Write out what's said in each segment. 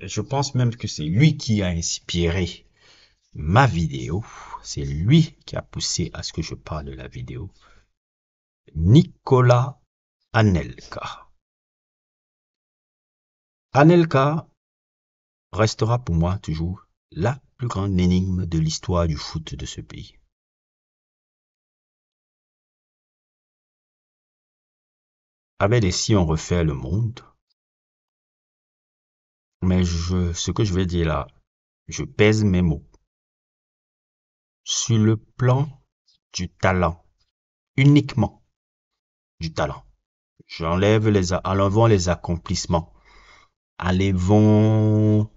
Je pense même que c'est lui qui a inspiré ma vidéo. C'est lui qui a poussé à ce que je parle de la vidéo. Nicolas Anelka. Anelka restera pour moi toujours la plus grande énigme de l'histoire du foot de ce pays. Avec des si on refait le monde, mais ce que je vais dire là, je pèse mes mots. Sur le plan du talent, uniquement du talent. Enlevons les accomplissements. Enlevons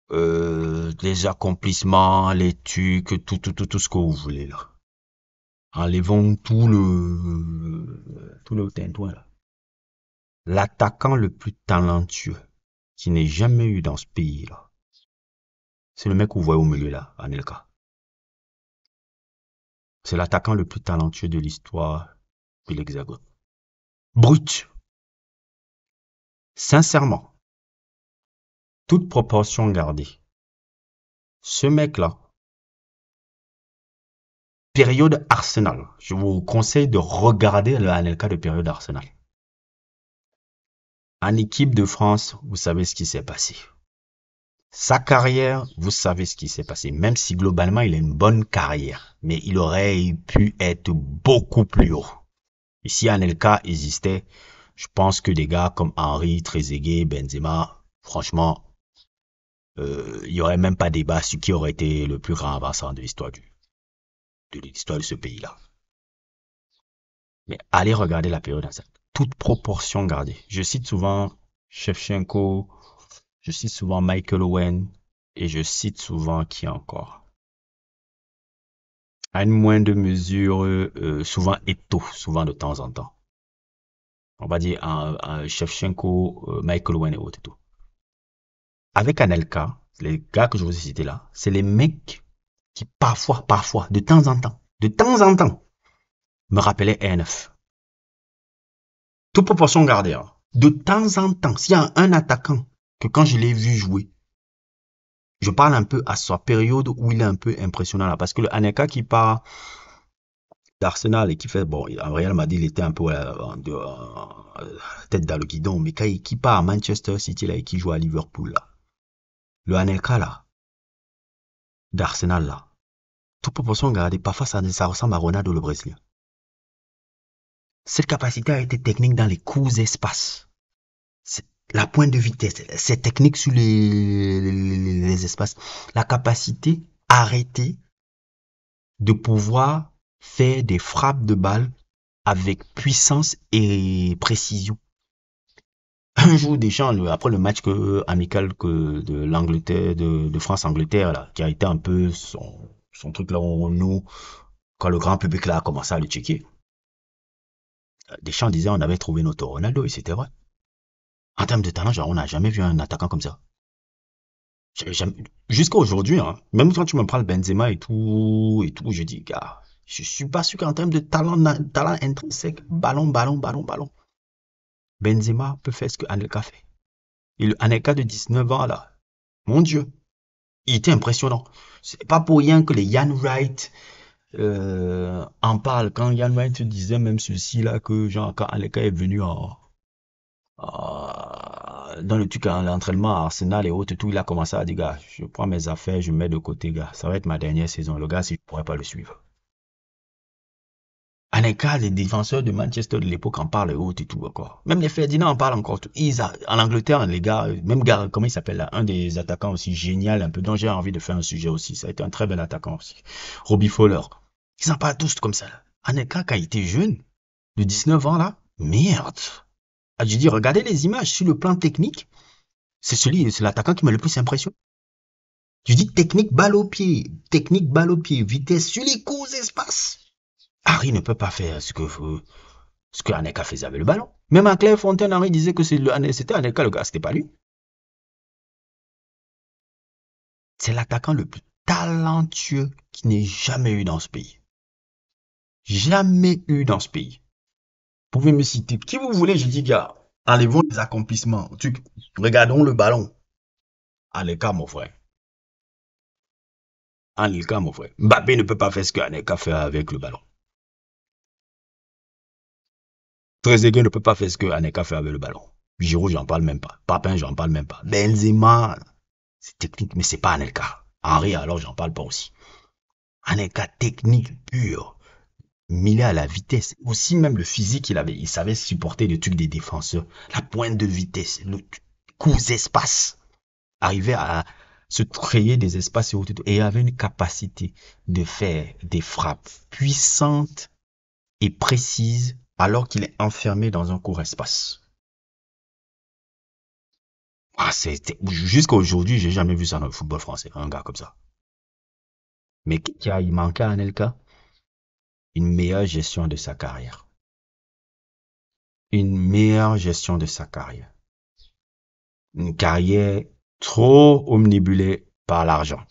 les accomplissements, les trucs, tout ce que vous voulez là. Enlevons tout le tintouin là. L'attaquant le plus talentueux qui n'ait jamais eu dans ce pays là, c'est le mec que vous voyez au milieu là, Anelka. C'est l'attaquant le plus talentueux de l'histoire de l'Hexagone. Brut. Sincèrement, toute proportion gardée. Ce mec-là, période Arsenal. Je vous conseille de regarder le Anelka de période Arsenal. En équipe de France, vous savez ce qui s'est passé. Sa carrière, vous savez ce qui s'est passé. Même si globalement, il a une bonne carrière. Mais il aurait pu être beaucoup plus haut. Et si Anelka existait, je pense que des gars comme Henry, Trezeguet, Benzema, franchement, il n'y aurait même pas débat sur qui aurait été le plus grand avancement de l'histoire de ce pays-là. Mais allez regarder la période exacte. Toute proportion gardée. Je cite souvent Shevchenko, je cite souvent Michael Owen et je cite souvent qui encore. À une moindre mesure, souvent Eto'o, souvent de temps en temps. On va dire Shevchenko, Michael Owen et autres et tout. Avec Anelka, les gars que je vous ai cités là, c'est les mecs qui parfois, de temps en temps, me rappelaient R9. Toute proportion gardée. Hein. De temps en temps, s'il y a un attaquant que quand je l'ai vu jouer, je parle un peu à sa période où il est un peu impressionnant là. Parce que le Anelka qui part d'Arsenal et qui fait, bon, en Real Madrid, il était un peu tête dans le guidon, mais quand qui part à Manchester City là et qui joue à Liverpool là, le Anelka là, d'Arsenal là, toute proportion gardée, parfois ça ressemble à Ronaldo le Brésilien. Cette capacité a été technique dans les courts espaces. La pointe de vitesse, c'est technique sur les espaces. La capacité arrêtée de pouvoir faire des frappes de balle avec puissance et précision. Un jour, Deschamps, après le match amical de l'Angleterre, de France-Angleterre, là, qui a été un peu son truc là où nous, quand le grand public là a commencé à le checker, Deschamps disait on avait trouvé notre Ronaldo et c'était vrai. En termes de talent, genre, on n'a jamais vu un attaquant comme ça. Jusqu'à aujourd'hui, hein, même quand tu me parles Benzema et tout, je dis, gars, je suis pas sûr qu'en termes de talent intrinsèque, ballon. Benzema peut faire ce que Anelka fait. Et le Anelka de 19 ans, là, mon Dieu, il était impressionnant. C'est pas pour rien que les Ian Wright en parlent. Quand Ian Wright disait même ceci, là, que genre, quand Anelka est venu dans le truc, l'entraînement à Arsenal et autres, tout, il a commencé à dire, gars, je prends mes affaires, je mets de côté, gars. Ça va être ma dernière saison. Le gars, si je pourrais pas le suivre. Anelka, les défenseurs de Manchester de l'époque en parlent et autres et tout encore. Même les Ferdinand en parlent encore. En Angleterre, les gars, même gars, comment il s'appelle là, un des attaquants aussi génial, un peu, dont j'ai envie de faire un sujet aussi. Ça a été un très bel attaquant aussi. Robbie Fowler. Ils en parlent tous comme ça. Là. Anelka, quand il était jeune, de 19 ans là, merde. Ah, je dis, regardez les images sur le plan technique. C'est l'attaquant qui m'a le plus impressionné. Je dis technique, balle au pied, vitesse sur les courts espaces. Harry ne peut pas faire ce que Anelka faisait avec le ballon. Même à Clairefontaine, Henri disait que c'était Anelka le gars, c'était pas lui. C'est l'attaquant le plus talentueux qui n'ait jamais eu dans ce pays. Jamais eu dans ce pays. Vous pouvez me citer qui vous voulez, je dis, gars, enlevons les accomplissements. Regardons le ballon. Anelka, mon frère. Anelka, mon frère. Mbappé ne peut pas faire ce qu'Anelka fait avec le ballon. Trezeguet ne peut pas faire ce qu'Anelka fait avec le ballon. Giroud, j'en parle même pas. Papin, j'en parle même pas. Benzema, c'est technique, mais c'est pas Anelka. Henri, alors, j'en parle pas aussi. Anelka, technique pure. Miller à la vitesse, aussi même le physique, il savait supporter le truc des défenseurs, la pointe de vitesse, le courts espaces, arriver à se créer des espaces et avait une capacité de faire des frappes puissantes et précises alors qu'il est enfermé dans un court espace. Ah, jusqu'à aujourd'hui, j'ai jamais vu ça dans le football français, un gars comme ça. Mais il manquait à Anelka une meilleure gestion de sa carrière. Une meilleure gestion de sa carrière. Une carrière trop omnibulée par l'argent.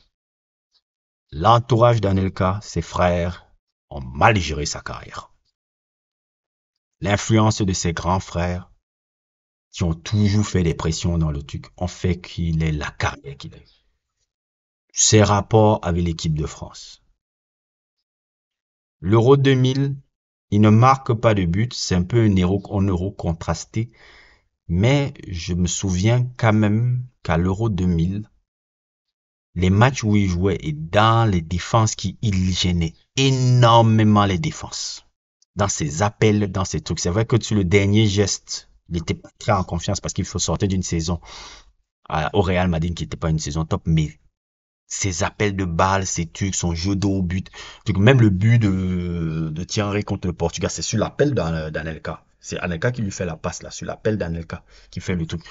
L'entourage d'Anelka, ses frères, ont mal géré sa carrière. L'influence de ses grands frères, qui ont toujours fait des pressions dans le truc, ont fait qu'il ait la carrière qu'il a. Ses rapports avec l'équipe de France. L'Euro 2000, il ne marque pas de but, c'est un peu un euro contrasté, mais je me souviens quand même qu'à l'Euro 2000, les matchs où il jouait et dans les défenses il gênait énormément les défenses. Dans ses appels, dans ses trucs. C'est vrai que sur le dernier geste, il était pas très en confiance parce qu'il faut sortir d'une saison au Real Madrid qui n'était pas une saison top, mais ses appels de balles, ses trucs, son jeu d'eau au but. Même le but de Thierry contre le Portugal, c'est sur l'appel d'Anelka. C'est Anelka qui lui fait la passe là, sur l'appel d'Anelka qui fait le truc.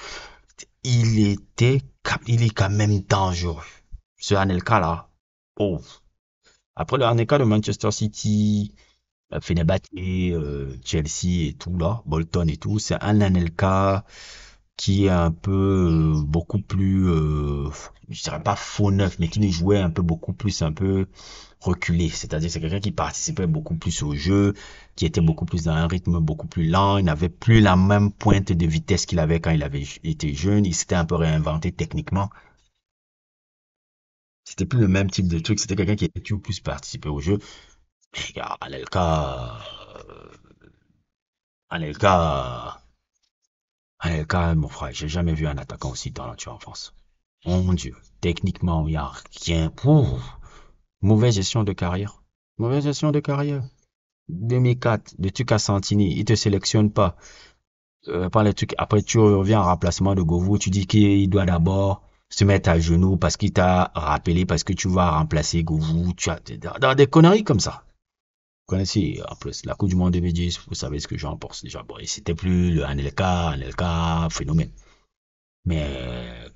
Il est quand même dangereux. Ce Anelka là. Oh. Après le Anelka de Manchester City, Fenerbahçe, Chelsea et tout là, Bolton et tout, c'est un Anelka qui est un peu beaucoup plus, je dirais pas faux neuf, mais qui jouait un peu beaucoup plus, un peu reculé. C'est-à-dire c'est quelqu'un qui participait beaucoup plus au jeu, qui était beaucoup plus dans un rythme beaucoup plus lent. Il n'avait plus la même pointe de vitesse qu'il avait quand il avait été jeune. Il s'était un peu réinventé techniquement. C'était plus le même type de truc. C'était quelqu'un qui était toujours plus participé au jeu. Mais regarde, Anelka, Anelka, mon frère, j'ai jamais vu un attaquant aussi talentueux en France. Mon Dieu, techniquement, il n'y a rien. Mauvaise gestion de carrière. Mauvaise gestion de carrière. 2004, le truc à Santini, il te sélectionne pas. Par les trucs, après tu reviens en remplacement de Govou, tu dis qu'il doit d'abord se mettre à genoux parce qu'il t'a rappelé, parce que tu vas remplacer Govou, tu as dans des conneries comme ça. Vous connaissez, en plus, la Coupe du Monde 2010, vous savez ce que j'en pense déjà. Bon, et c'était plus le Anelka, phénomène. Mais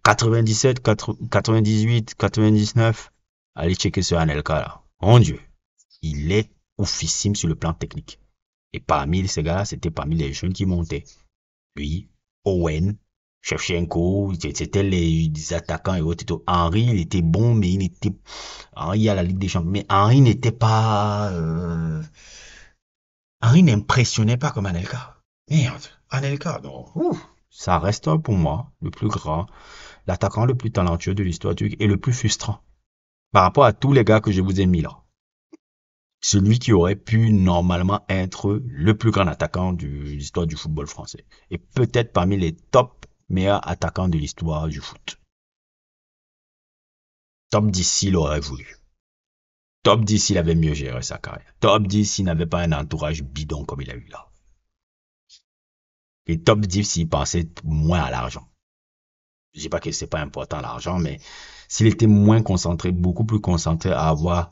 97, 98, 99, allez checker ce Anelka là. Mon Dieu, il est oufissime sur le plan technique. Et parmi ces gars-là, c'était parmi les jeunes qui montaient. Lui, Owen, Shevchenko, c'était les attaquants et autres. Henry, il était bon, mais il était... Henry à la Ligue des Champions. Mais Henry n'était pas... Henry n'impressionnait pas comme Anelka. Merde, Anelka, non. Ouh. Ça reste pour moi le plus grand, l'attaquant le plus talentueux de l'histoire turque et le plus frustrant. Par rapport à tous les gars que je vous ai mis là. Celui qui aurait pu normalement être le plus grand attaquant de l'histoire du football français. Et peut-être parmi les top meilleurs attaquants de l'histoire du foot. Top 10 s'il aurait voulu. Top 10 s'il avait mieux géré sa carrière. Top 10 s'il n'avait pas un entourage bidon comme il a eu là. Et top 10 s'il pensait moins à l'argent. Je dis pas que c'est pas important l'argent, mais s'il était moins concentré, beaucoup plus concentré à avoir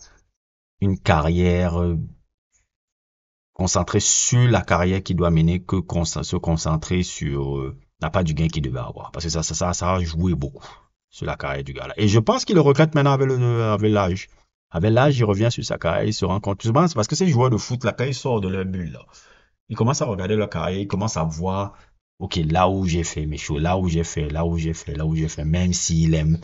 une carrière concentré sur la carrière qu'il doit mener que se concentrer sur la part du gain qu'il devait avoir. Parce que ça a joué beaucoup sur la carrière du gars-là. Et je pense qu'il le regrette maintenant avec l'âge. Avec l'âge, il revient sur sa carrière, il se rend compte. Souvent, c'est parce que ces joueurs de foot, là, quand ils sortent de leur bulle, là, ils commencent à regarder leur carrière, ils commencent à voir, OK, là où j'ai fait mes choses, là où j'ai fait, là où j'ai fait, là où j'ai fait, même s'il aime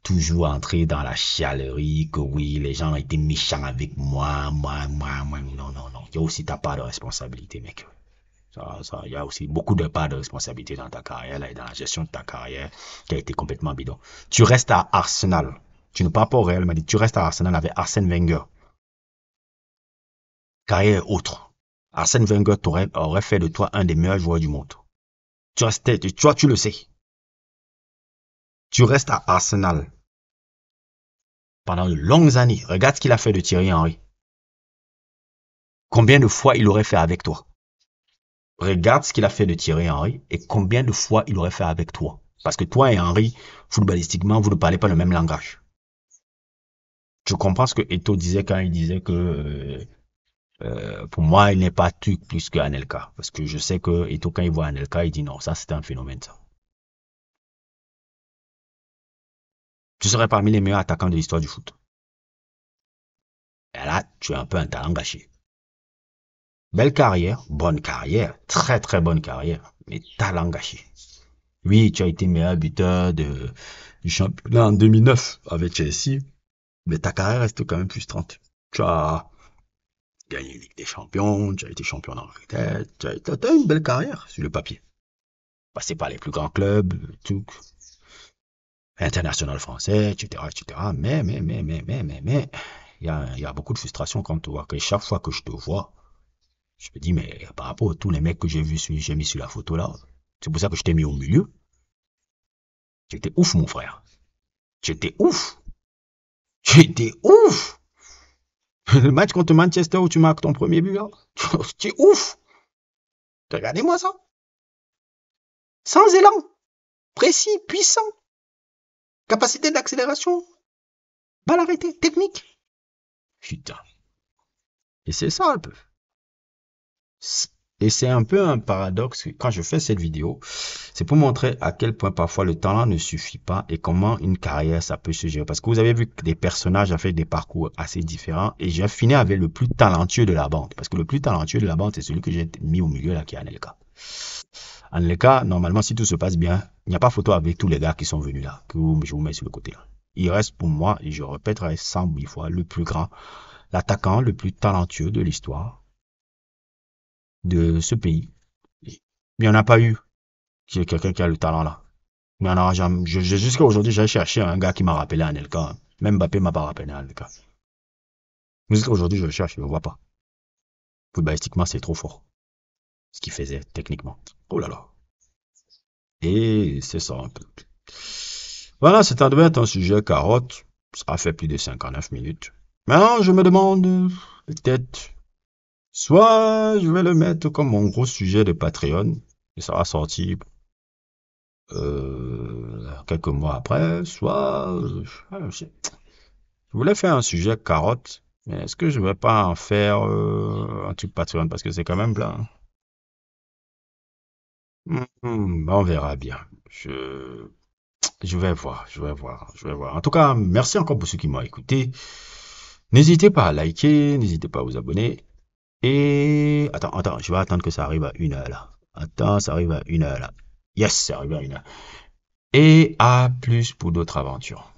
toujours entrer dans la chialerie, que oui, les gens ont été méchants avec moi. Non, non, non. Il y a aussi ta part de responsabilité, mec. Il y a aussi beaucoup de parts de responsabilité dans ta carrière là, et dans la gestion de ta carrière qui a été complètement bidon. Tu restes à Arsenal. Tu ne pars pas au Real Madrid. Tu restes à Arsenal avec Arsène Wenger. Carrière autre. Arsène Wenger aurait fait de toi un des meilleurs joueurs du monde. Tu le sais. Tu restes à Arsenal pendant de longues années. Regarde ce qu'il a fait de Thierry Henry. Combien de fois il aurait fait avec toi? Regarde ce qu'il a fait de Thierry Henry et combien de fois il aurait fait avec toi. Parce que toi et Henry, footballistiquement, vous ne parlez pas le même langage. Je comprends ce que Eto'o disait quand il disait que pour moi, il n'est pas tout plus qu'Anelka. Parce que je sais que Eto'o, quand il voit Anelka, il dit non, ça c'est un phénomène ça. Tu serais parmi les meilleurs attaquants de l'histoire du foot. Et là, tu es un peu un talent gâché. Belle carrière, bonne carrière, très très bonne carrière, mais talent gâché. Oui, tu as été meilleur buteur du championnat en 2009 avec Chelsea, mais ta carrière reste quand même frustrante. Tu as gagné la Ligue des Champions, tu as été champion d'Angleterre, tu as une belle carrière sur le papier. Passé par les plus grands clubs, tout, international français, etc., etc. Mais, il y a beaucoup de frustration quand tu vois que chaque fois que je te vois, je me dis, mais par rapport à tous les mecs que j'ai mis sur la photo là, c'est pour ça que je t'ai mis au milieu. Tu étais ouf, mon frère. Tu étais ouf. Tu étais ouf. Le match contre Manchester où tu marques ton premier but là, tu es ouf. Regardez-moi ça. Sans élan. Précis, puissant. Capacité d'accélération. Balle arrêtée, technique. Putain. Et c'est ça un peu. Et c'est un peu un paradoxe quand je fais cette vidéo. C'est pour montrer à quel point parfois le talent ne suffit pas et comment une carrière ça peut se gérer. Parce que vous avez vu que des personnages ont fait des parcours assez différents et j'ai fini avec le plus talentueux de la bande. Parce que le plus talentueux de la bande, c'est celui que j'ai mis au milieu là, qui est Anelka. Anelka, normalement, si tout se passe bien, il n'y a pas photo avec tous les gars qui sont venus là, que je vous mets sur le côté là. Il reste pour moi, et je répéterai 100 000 fois, le plus grand, l'attaquant le plus talentueux de l'histoire de ce pays. Il n'y en a pas eu qui est quelqu'un qui a le talent là. Il n'y en aura jamais. Jusqu'à aujourd'hui, j'ai cherché un gars qui m'a rappelé Anelka. Même Mbappé m'a pas rappelé Anelka. Jusqu'à aujourd'hui, je le cherche, je ne le vois pas. Footballistiquement, c'est trop fort. Ce qu'il faisait techniquement. Oh là là. Et c'est ça un peu. Voilà, c'est devait être un sujet carotte. Ça a fait plus de 59 minutes. Maintenant, je me demande, peut-être, soit je vais le mettre comme mon gros sujet de Patreon, et ça va sortir quelques mois après, soit je voulais faire un sujet carotte, mais est-ce que je vais pas en faire un truc Patreon parce que c'est quand même plein. On verra bien. Je vais voir, je vais voir, je vais voir. En tout cas, merci encore pour ceux qui m'ont écouté. N'hésitez pas à liker, n'hésitez pas à vous abonner. Et attends, je vais attendre que ça arrive à 1 heure là. Attends, ça arrive à 1 heure là. Yes, c'est arrivé à 1 heure. Et à plus pour d'autres aventures.